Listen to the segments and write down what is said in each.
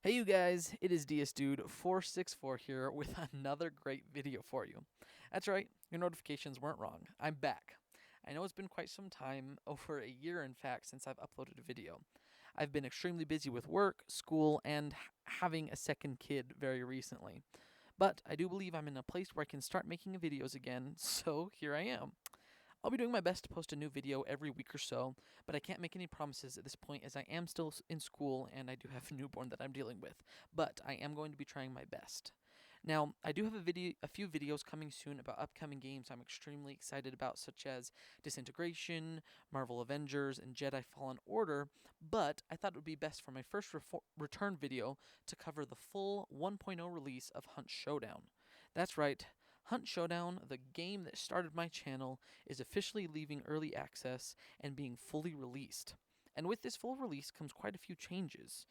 Hey you guys, it is DSDude464 here with another great video for you. That's right, your notifications weren't wrong. I'm back. I know it's been quite some time, over a year in fact, since I've uploaded a video. I've been extremely busy with work, school, and having a second kid very recently. But I do believe I'm in a place where I can start making videos again, so here I am. I'll be doing my best to post a new video every week or so, but I can't make any promises at this point as I am still in school and I do have a newborn that I'm dealing with. But I am going to be trying my best. Now, I do have a few videos coming soon about upcoming games I'm extremely excited about, such as Disintegration, Marvel Avengers, and Jedi Fallen Order, but I thought it would be best for my first return video to cover the full 1.0 release of Hunt Showdown. That's right, Hunt Showdown, the game that started my channel, is officially leaving early access and being fully released. And with this full release comes quite a few changes.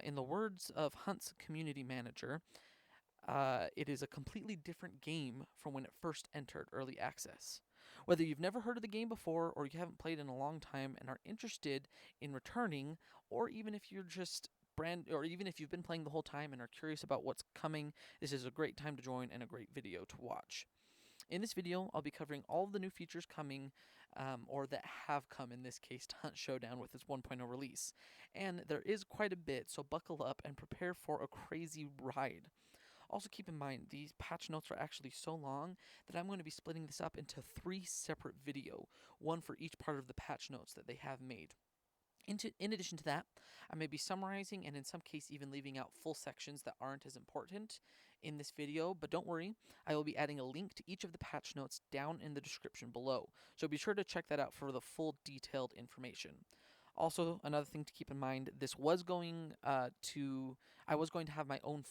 In the words of Hunt's community manager, it is a completely different game from when it first entered early access. Whether you've never heard of the game before, or you haven't played in a long time and are interested in returning, or even if you're just or even if you've been playing the whole time and are curious about what's coming, this is a great time to join and a great video to watch. In this video, I'll be covering all of the new features coming, or that have come in this case, to Hunt Showdown with its 1.0 release. And there is quite a bit, so buckle up and prepare for a crazy ride. Also keep in mind, these patch notes are actually so long that I'm going to be splitting this up into 3 separate videos, one for each part of the patch notes that they have made. In addition to that, I may be summarizing and in some case even leaving out full sections that aren't as important in this video, but don't worry, I will be adding a link to each of the patch notes down in the description below, so be sure to check that out for the full detailed information. Also, another thing to keep in mind, I was going to have my own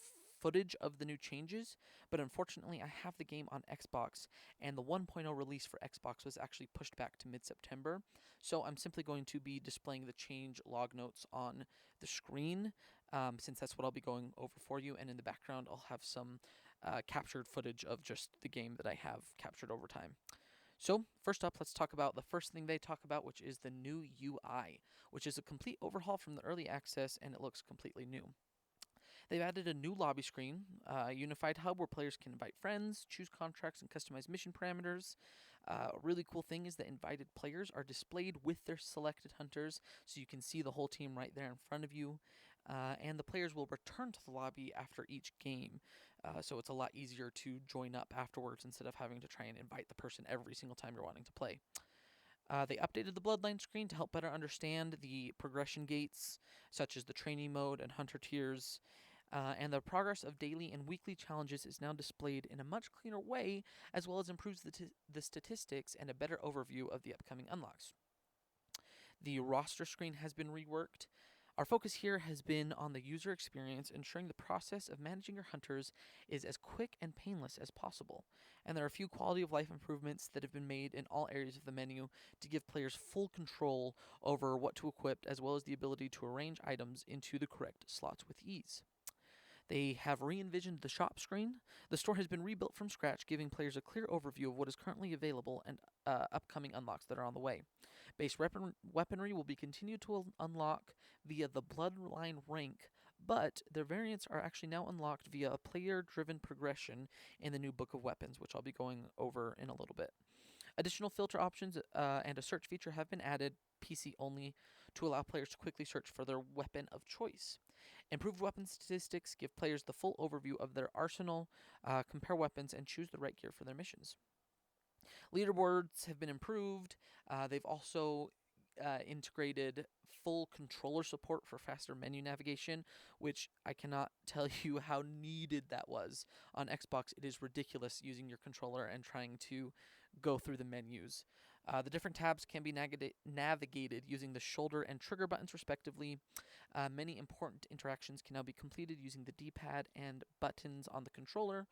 footage of the new changes, but unfortunately I have the game on Xbox, and the 1.0 release for Xbox was actually pushed back to mid-September, so I'm simply going to be displaying the change log notes on the screen, since that's what I'll be going over for you, and in the background I'll have some captured footage of just the game that I have captured over time. So, first up, let's talk about the first thing they talk about, which is the new UI, which is a complete overhaul from the early access, and it looks completely new. They've added a new lobby screen, a unified hub where players can invite friends, choose contracts, and customize mission parameters. A really cool thing is that invited players are displayed with their selected hunters, so you can see the whole team right there in front of you. And the players will return to the lobby after each game, so it's a lot easier to join up afterwards instead of having to try and invite the person every single time you're wanting to play. They updated the Bloodline screen to help better understand the progression gates, such as the training mode and hunter tiers, and the progress of daily and weekly challenges is now displayed in a much cleaner way, as well as improves the statistics and a better overview of the upcoming unlocks. The roster screen has been reworked. Our focus here has been on the user experience, ensuring the process of managing your hunters is as quick and painless as possible. And there are a few quality of life improvements that have been made in all areas of the menu to give players full control over what to equip, as well as the ability to arrange items into the correct slots with ease. They have re-envisioned the shop screen. The store has been rebuilt from scratch, giving players a clear overview of what is currently available and upcoming unlocks that are on the way. Base weaponry will be continued to unlock via the Bloodline rank, but their variants are actually now unlocked via a player-driven progression in the new Book of Weapons, which I'll be going over in a little bit. Additional filter options and a search feature have been added, PC only, to allow players to quickly search for their weapon of choice. Improved weapon statistics give players the full overview of their arsenal, compare weapons, and choose the right gear for their missions. Leaderboards have been improved. They've also integrated full controller support for faster menu navigation, which I cannot tell you how needed that was. On Xbox, it is ridiculous using your controller and trying to go through the menus. The different tabs can be navigated using the shoulder and trigger buttons, respectively. Many important interactions can now be completed using the D-pad and buttons on the controller,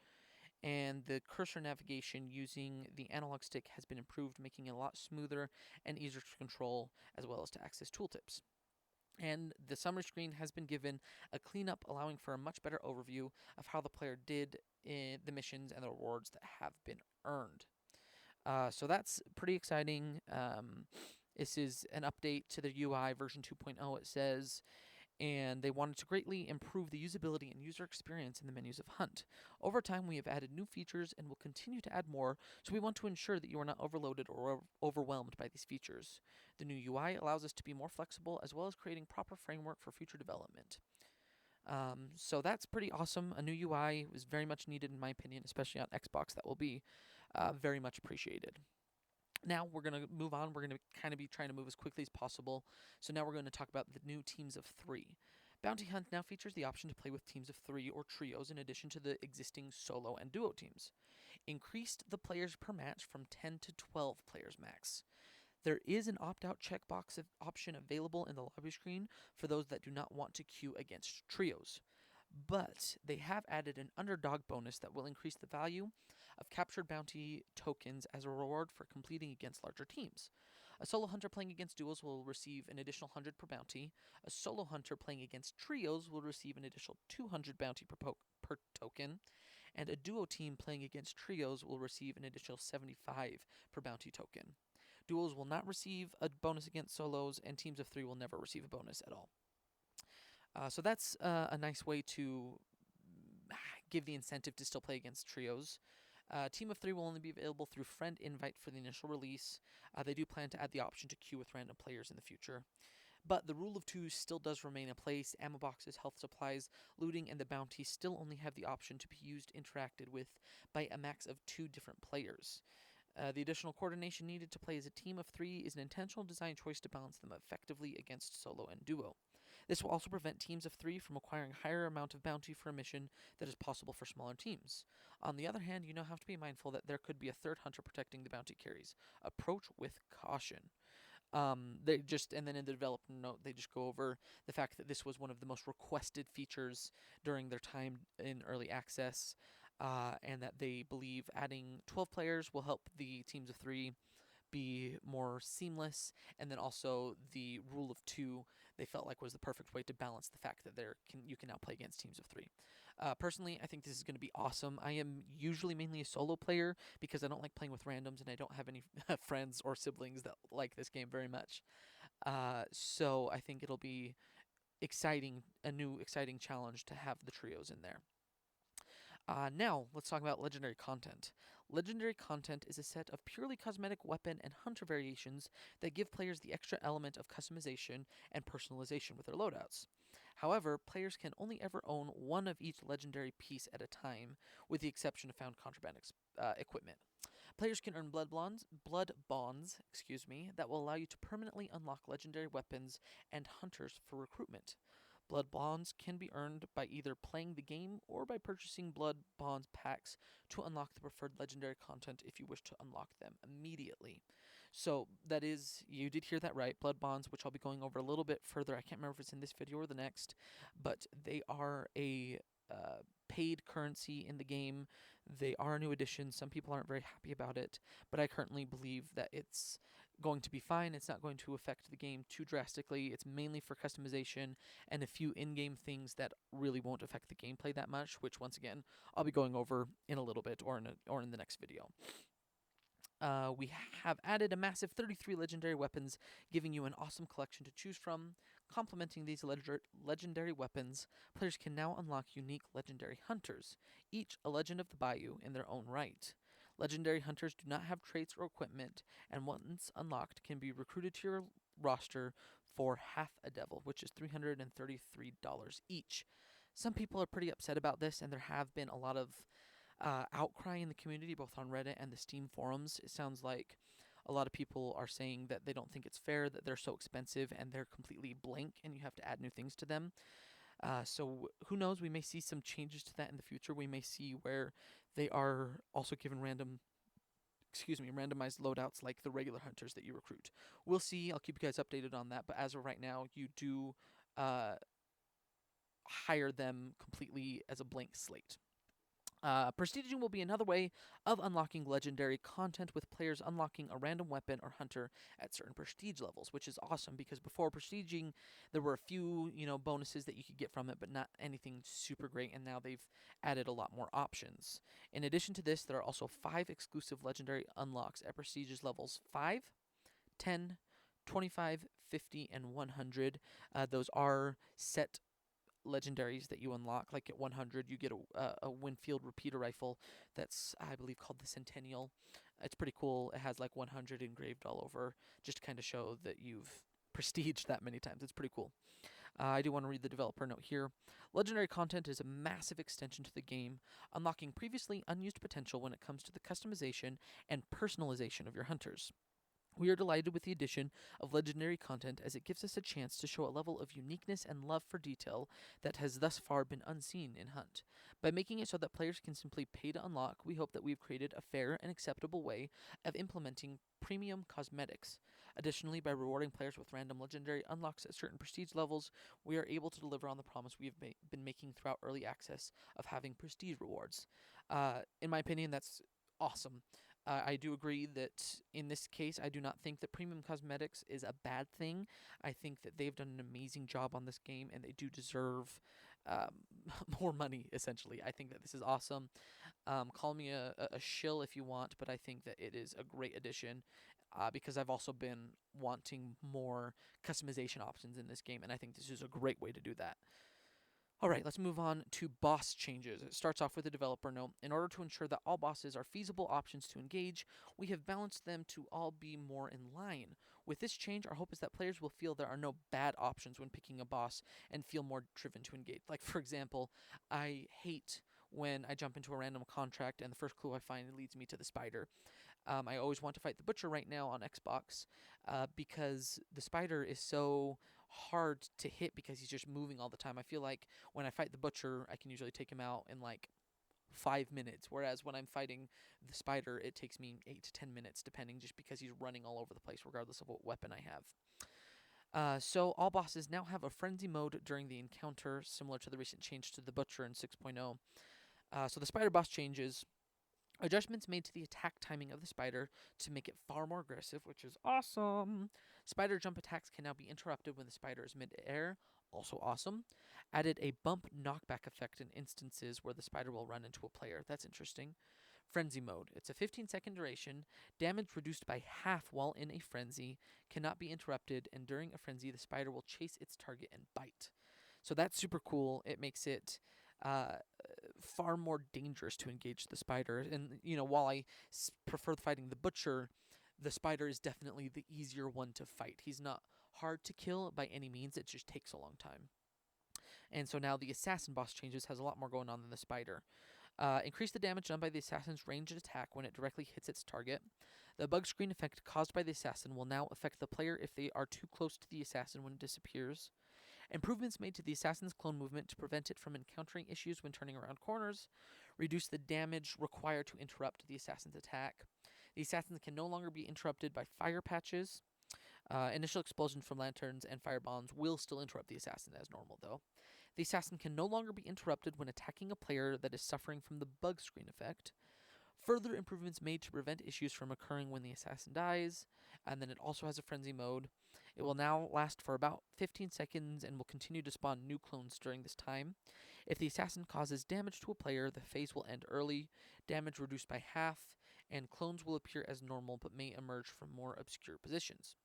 and the cursor navigation using the analog stick has been improved, making it a lot smoother and easier to control, as well as to access tooltips. And the summary screen has been given a cleanup, allowing for a much better overview of how the player did in the missions and the rewards that have been earned. So that's pretty exciting. This is an update to the UI version 2.0, it says, and they wanted to greatly improve the usability and user experience in the menus of Hunt. Over time, we have added new features and will continue to add more, so we want to ensure that you are not overloaded or overwhelmed by these features. The new UI allows us to be more flexible as well as creating proper framework for future development. So that's pretty awesome. A new UI is very much needed, in my opinion, especially on Xbox. That will be very much appreciated. Now we're going to move on. We're going to kind of be trying to move as quickly as possible. So now we're going to talk about the new teams of 3. Bounty Hunt now features the option to play with teams of 3 or trios in addition to the existing solo and duo teams. Increased the players per match from 10 to 12 players max. There is an opt-out checkbox option available in the lobby screen for those that do not want to queue against trios. But they have added an underdog bonus that will increase the value of captured bounty tokens as a reward for completing against larger teams. A solo hunter playing against duos will receive an additional 100 per bounty. A solo hunter playing against trios will receive an additional 200 bounty per token. And a duo team playing against trios will receive an additional 75 per bounty token. Duos will not receive a bonus against solos, and teams of 3 will never receive a bonus at all. So that's a nice way to give the incentive to still play against trios. Team of 3 will only be available through friend invite for the initial release. They do plan to add the option to queue with random players in the future. But the rule of 2 still does remain in place. Ammo boxes, health supplies, looting, and the bounties still only have the option to be interacted with by a max of 2 different players. The additional coordination needed to play as a team of 3 is an intentional design choice to balance them effectively against solo and duo. This will also prevent teams of 3 from acquiring a higher amount of bounty for a mission that is possible for smaller teams. On the other hand, you now have to be mindful that there could be a third hunter protecting the bounty carries. Approach with caution. And then in the developer note, they just go over the fact that this was one of the most requested features during their time in early access, and that they believe adding 12 players will help the teams of 3 be more seamless, and then also the rule of 2 they felt like was the perfect way to balance the fact that you can now play against teams of 3. Personally, I think this is going to be awesome. I am usually mainly a solo player because I don't like playing with randoms, and I don't have any friends or siblings that like this game very much. So I think it'll be exciting, a new exciting challenge to have the trios in there. Now, let's talk about legendary content. Legendary content is a set of purely cosmetic weapon and hunter variations that give players the extra element of customization and personalization with their loadouts. However, players can only ever own one of each legendary piece at a time, with the exception of found contraband equipment. Players can earn blood bonds, that will allow you to permanently unlock legendary weapons and hunters for recruitment. Blood bonds can be earned by either playing the game or by purchasing blood bonds packs to unlock the preferred legendary content if you wish to unlock them immediately. So that is, you did hear that right, blood bonds, which I'll be going over a little bit further. I can't remember if it's in this video or the next, but they are a paid currency in the game. They are a new addition. Some people aren't very happy about it, but I currently believe that it's going to be fine. It's not going to affect the game too drastically. It's mainly for customization and a few in-game things that really won't affect the gameplay that much, which once again I'll be going over in a little bit or in the next video. We have added a massive 33 legendary weapons, giving you an awesome collection to choose from. Complementing these legendary weapons, players can now unlock unique legendary hunters, each a legend of the Bayou in their own right. Legendary hunters do not have traits or equipment, and once unlocked can be recruited to your roster for half a devil, which is $333 each. Some people are pretty upset about this, and there have been a lot of outcry in the community, both on Reddit and the Steam forums. It sounds like a lot of people are saying that they don't think it's fair that they're so expensive and they're completely blank and you have to add new things to them. So who knows, we may see some changes to that in the future. We may see where they are also given randomized loadouts like the regular hunters that you recruit. We'll see. I'll keep you guys updated on that. But as of right now, you do hire them completely as a blank slate. Prestiging will be another way of unlocking legendary content, with players unlocking a random weapon or hunter at certain prestige levels, which is awesome because before prestiging, there were a few, bonuses that you could get from it, but not anything super great, and now they've added a lot more options. In addition to this, there are also 5 exclusive legendary unlocks at prestigious levels 5, 10, 25, 50, and 100. Those are set legendaries that you unlock. Like at 100, you get a Winfield repeater rifle that's, I believe, called the Centennial. It's pretty cool. It has like 100 engraved all over, just to kind of show that you've prestiged that many times. It's pretty cool. I do want to read the developer note here. Legendary content is a massive extension to the game, unlocking previously unused potential when it comes to the customization and personalization of your hunters. We are delighted with the addition of legendary content as it gives us a chance to show a level of uniqueness and love for detail that has thus far been unseen in Hunt. By making it so that players can simply pay to unlock, we hope that we've created a fair and acceptable way of implementing premium cosmetics. Additionally, by rewarding players with random legendary unlocks at certain prestige levels, we are able to deliver on the promise we have been making throughout early access of having prestige rewards. In my opinion, that's awesome. I do agree that in this case, I do not think that premium cosmetics is a bad thing. I think that they've done an amazing job on this game, and they do deserve more money, essentially. I think that this is awesome. Call me a shill if you want, but I think that it is a great addition because I've also been wanting more customization options in this game, and I think this is a great way to do that. All right, let's move on to boss changes. It starts off with a developer note. In order to ensure that all bosses are feasible options to engage, we have balanced them to all be more in line. With this change, our hope is that players will feel there are no bad options when picking a boss and feel more driven to engage. Like, for example, I hate when I jump into a random contract and the first clue I find leads me to the spider. I always want to fight the butcher right now on Xbox because the spider is so hard to hit because he's just moving all the time. I feel like when I fight the butcher, I can usually take him out in like 5 minutes, whereas when I'm fighting the spider, it takes me 8 to 10 minutes, depending, just because he's running all over the place, regardless of what weapon I have. So all bosses now have a frenzy mode during the encounter, similar to the recent change to the butcher in 6.0. So the spider boss changes. Adjustments made to the attack timing of the spider to make it far more aggressive, which is awesome. Spider jump attacks can now be interrupted when the spider is mid-air, also awesome. Added a bump knockback effect in instances where the spider will run into a player. That's interesting. Frenzy mode. It's a 15-second duration. Damage reduced by half while in a frenzy. Cannot be interrupted, and during a frenzy, the spider will chase its target and bite. So that's super cool. It makes it uh, far more dangerous to engage the spider. And, while I prefer fighting the butcher, the spider is definitely the easier one to fight. He's not hard to kill by any means, it just takes a long time. And so now the assassin boss changes has a lot more going on than the spider. Increase the damage done by the assassin's ranged attack when it directly hits its target. The bug screen effect caused by the assassin will now affect the player if they are too close to the assassin when it disappears. Improvements made to the assassin's clone movement to prevent it from encountering issues when turning around corners. Reduce the damage required to interrupt the assassin's attack. The assassin can no longer be interrupted by fire patches. Initial explosions from lanterns and fire bombs will still interrupt the assassin as normal, though. The assassin can no longer be interrupted when attacking a player that is suffering from the bug screen effect. Further improvements made to prevent issues from occurring when the assassin dies, and then it also has a frenzy mode. It will now last for about 15 seconds and will continue to spawn new clones during this time. If the assassin causes damage to a player, the phase will end early, damage reduced by half, and clones will appear as normal but may emerge from more obscure positions.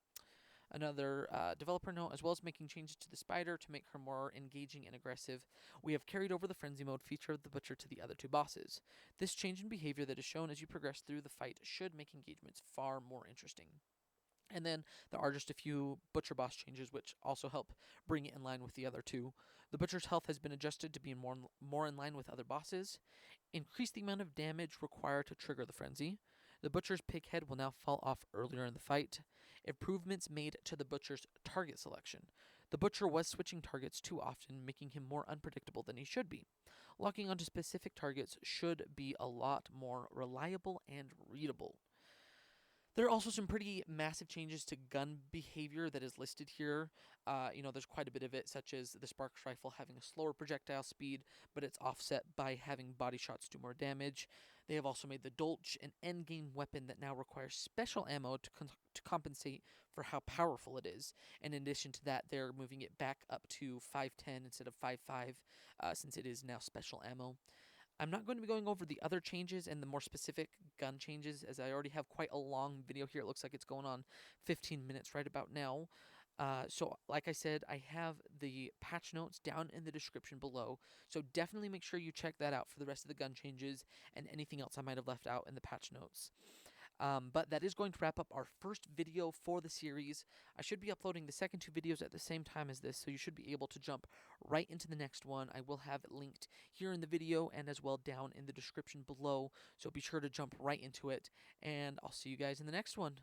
Another developer note, as well as making changes to the spider to make her more engaging and aggressive, we have carried over the frenzy mode feature of the butcher to the other two bosses. This change in behavior that is shown as you progress through the fight should make engagements far more interesting. And then there are just a few butcher boss changes which also help bring it in line with the other two. The butcher's health has been adjusted to be more in line with other bosses. Increase the amount of damage required to trigger the frenzy. The butcher's pig head will now fall off earlier in the fight. Improvements made to the butcher's target selection. The butcher was switching targets too often, making him more unpredictable than he should be. Locking onto specific targets should be a lot more reliable and readable. There are also some pretty massive changes to gun behavior that is listed here. There's quite a bit of it, such as the Sparks rifle having a slower projectile speed, but it's offset by having body shots do more damage. They have also made the Dolch an endgame weapon that now requires special ammo to compensate for how powerful it is. And in addition to that, they're moving it back up to 510 instead of 5.5, since it is now special ammo. I'm not going to be going over the other changes and the more specific gun changes, as I already have quite a long video here. It looks like it's going on 15 minutes right about now. So, like I said, I have the patch notes down in the description below. So definitely make sure you check that out for the rest of the gun changes and anything else I might have left out in the patch notes. But that is going to wrap up our first video for the series. I should be uploading the second two videos at the same time as this, so you should be able to jump right into the next one. I will have it linked here in the video and as well down in the description below, so be sure to jump right into it, and I'll see you guys in the next one.